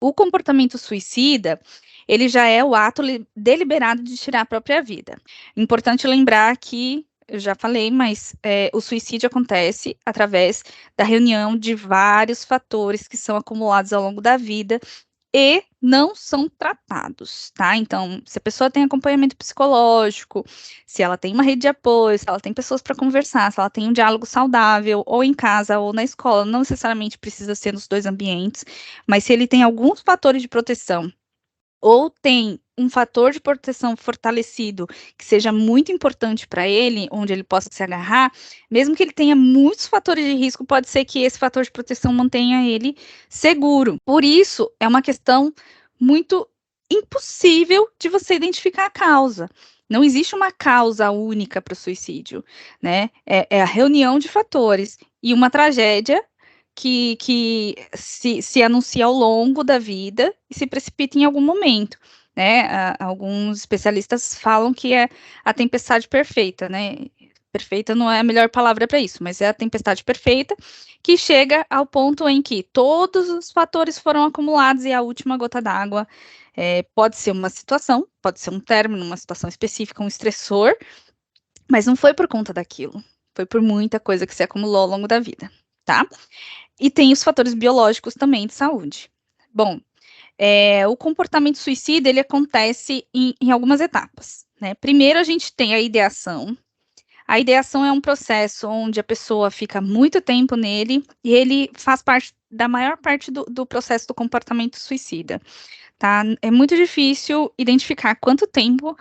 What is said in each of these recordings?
O comportamento suicida, ele já é o ato deliberado de tirar a própria vida. Importante lembrar que, eu já falei, mas o suicídio acontece através da reunião de vários fatores que são acumulados ao longo da vida e não são tratados, tá? Então, se a pessoa tem acompanhamento psicológico, se ela tem uma rede de apoio, se ela tem pessoas para conversar, se ela tem um diálogo saudável, ou em casa ou na escola, não necessariamente precisa ser nos dois ambientes, mas se ele tem alguns fatores de proteção, ou tem um fator de proteção fortalecido que seja muito importante para ele, onde ele possa se agarrar, mesmo que ele tenha muitos fatores de risco, pode ser que esse fator de proteção mantenha ele seguro. Por isso, é uma questão muito impossível de você identificar a causa. Não existe uma causa única para o suicídio, né? É a reunião de fatores e uma tragédia que se anuncia ao longo da vida e se precipita em algum momento, né? Alguns especialistas falam que é a tempestade perfeita, né? Perfeita não é a melhor palavra para isso, mas é a tempestade perfeita que chega ao ponto em que todos os fatores foram acumulados e a última gota d'água pode ser uma situação, pode ser um término, uma situação específica, um estressor, mas não foi por conta daquilo, foi por muita coisa que se acumulou ao longo da vida, tá? E tem os fatores biológicos também de saúde. Bom, o comportamento suicida, ele acontece em algumas etapas, né? Primeiro, a gente tem a ideação. A ideação é um processo onde a pessoa fica muito tempo nele e ele faz parte da maior parte do processo do comportamento suicida, tá? É muito difícil identificar quanto tempo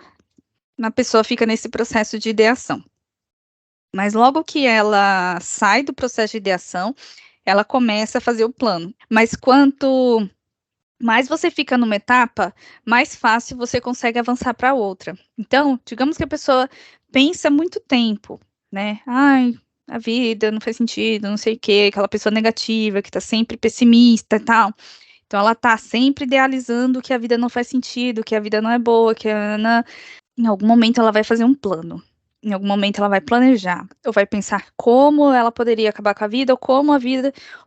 uma pessoa fica nesse processo de ideação. Mas logo que ela sai do processo de ideação, ela começa a fazer o plano. Mas quanto mais você fica numa etapa, mais fácil você consegue avançar para outra. Então, digamos que a pessoa pensa muito tempo, né? Ai, a vida não faz sentido, não sei o quê, aquela pessoa negativa que está sempre pessimista e tal. Então, ela está sempre idealizando que a vida não faz sentido, que a vida não é boa, em algum momento ela vai fazer um plano. Em algum momento ela vai planejar, ou vai pensar como ela poderia acabar com a vida,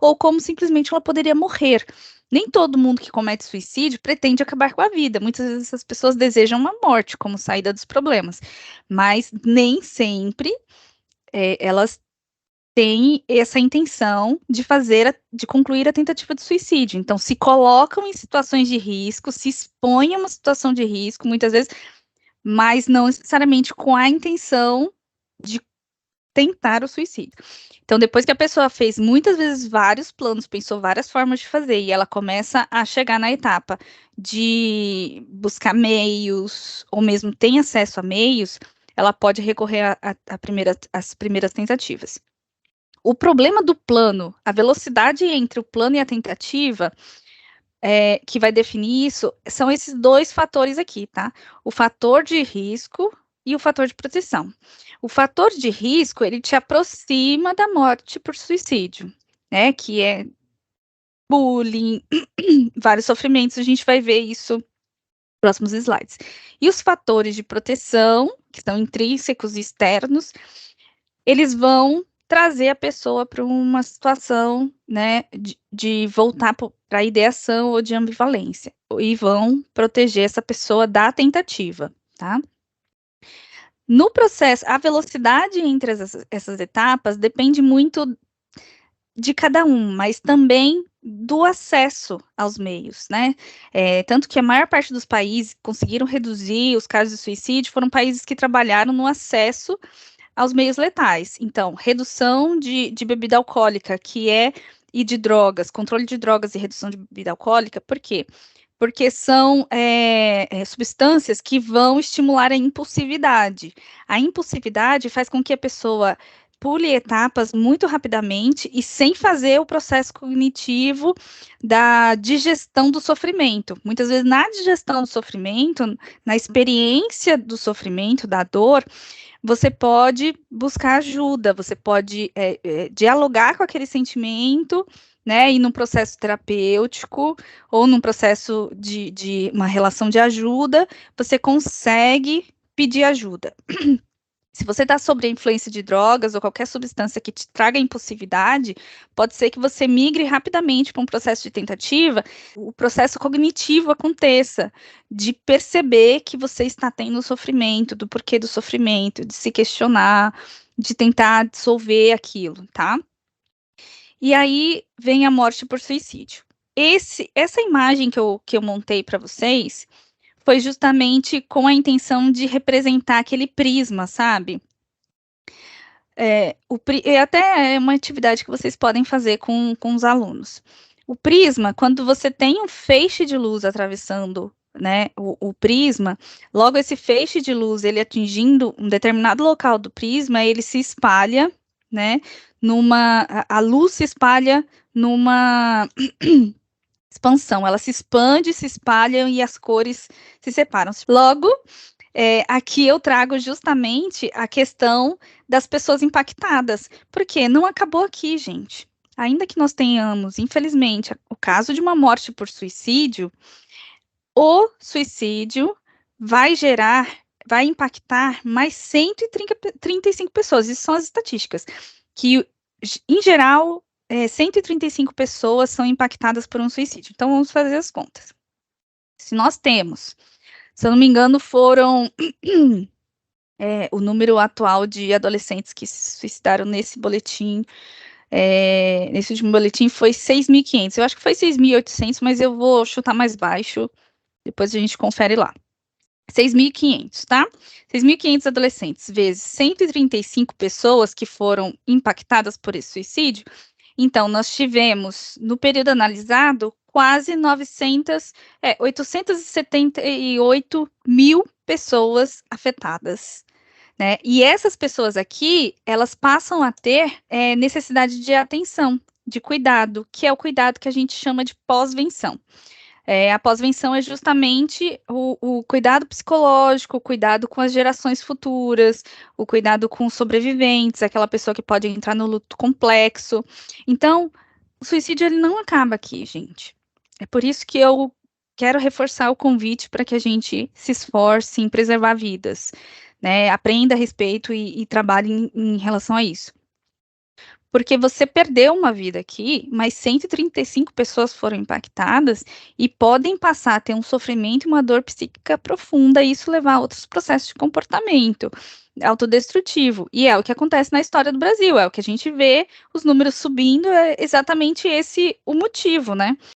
ou como simplesmente ela poderia morrer. Nem todo mundo que comete suicídio pretende acabar com a vida. Muitas vezes essas pessoas desejam uma morte como saída dos problemas, mas nem sempre elas têm essa intenção de concluir a tentativa de suicídio. Então, se colocam em situações de risco, se expõem a uma situação de risco, muitas vezes, mas não necessariamente com a intenção de tentar o suicídio. Então, depois que a pessoa fez muitas vezes vários planos, pensou várias formas de fazer, e ela começa a chegar na etapa de buscar meios, ou mesmo tem acesso a meios, ela pode recorrer às primeiras tentativas. O problema do plano, a velocidade entre o plano e a tentativa, que vai definir isso, são esses dois fatores aqui, tá? O fator de risco e o fator de proteção. O fator de risco, ele te aproxima da morte por suicídio, né? Que é bullying, vários sofrimentos, a gente vai ver isso nos próximos slides. E os fatores de proteção, que são intrínsecos e externos, eles vão trazer a pessoa para uma situação, né, de voltar para a ideação ou de ambivalência, e vão proteger essa pessoa da tentativa, tá? No processo, a velocidade entre essas etapas depende muito de cada um, mas também do acesso aos meios, né? Tanto que a maior parte dos países conseguiram reduzir os casos de suicídio foram países que trabalharam no acesso aos meios letais. Então, redução de bebida alcoólica, e de drogas, controle de drogas e redução de bebida alcoólica, por quê? Porque são substâncias que vão estimular a impulsividade. A impulsividade faz com que a pessoa pule etapas muito rapidamente e sem fazer o processo cognitivo da digestão do sofrimento. Muitas vezes, na digestão do sofrimento, na experiência do sofrimento, da dor, você pode buscar ajuda, você pode dialogar com aquele sentimento, né, e num processo terapêutico, ou num processo de uma relação de ajuda, você consegue pedir ajuda. Se você está sob a influência de drogas ou qualquer substância que te traga impulsividade, pode ser que você migre rapidamente para um processo de tentativa, o processo cognitivo aconteça, de perceber que você está tendo sofrimento, do porquê do sofrimento, de se questionar, de tentar dissolver aquilo, tá? E aí vem a morte por suicídio. Essa imagem que eu montei para vocês foi justamente com a intenção de representar aquele prisma, sabe? Até é uma atividade que vocês podem fazer com os alunos. O prisma, quando você tem um feixe de luz atravessando, né, o prisma, logo esse feixe de luz, ele atingindo um determinado local do prisma, ele se espalha, né, a luz se espalha numa expansão, ela se expande, se espalha e as cores se separam. Logo, aqui eu trago justamente a questão das pessoas impactadas, porque não acabou aqui, gente. Ainda que nós tenhamos, infelizmente, o caso de uma morte por suicídio, o suicídio vai impactar mais 135 pessoas. Isso são as estatísticas, que, em geral, 135 pessoas são impactadas por um suicídio. Então, vamos fazer as contas. Se nós temos, se eu não me engano, foram o número atual de adolescentes que se suicidaram nesse boletim, nesse último boletim, foi 6.500. Eu acho que foi 6.800, mas eu vou chutar mais baixo, depois a gente confere lá. 6.500, tá? 6.500 adolescentes vezes 135 pessoas que foram impactadas por esse suicídio. Então, nós tivemos, no período analisado, quase 878 mil pessoas afetadas, né? E essas pessoas aqui, elas passam a ter necessidade de atenção, de cuidado, que é o cuidado que a gente chama de pós-venção. A pós-venção é justamente o cuidado psicológico, o cuidado com as gerações futuras, o cuidado com os sobreviventes, aquela pessoa que pode entrar no luto complexo. Então, o suicídio ele não acaba aqui, gente. É por isso que eu quero reforçar o convite para que a gente se esforce em preservar vidas, né? Aprenda a respeito e trabalhe em relação a isso. Porque você perdeu uma vida aqui, mas 135 pessoas foram impactadas e podem passar a ter um sofrimento e uma dor psíquica profunda, e isso levar a outros processos de comportamento autodestrutivo. E é o que acontece na história do Brasil, é o que a gente vê, os números subindo, é exatamente esse o motivo, né?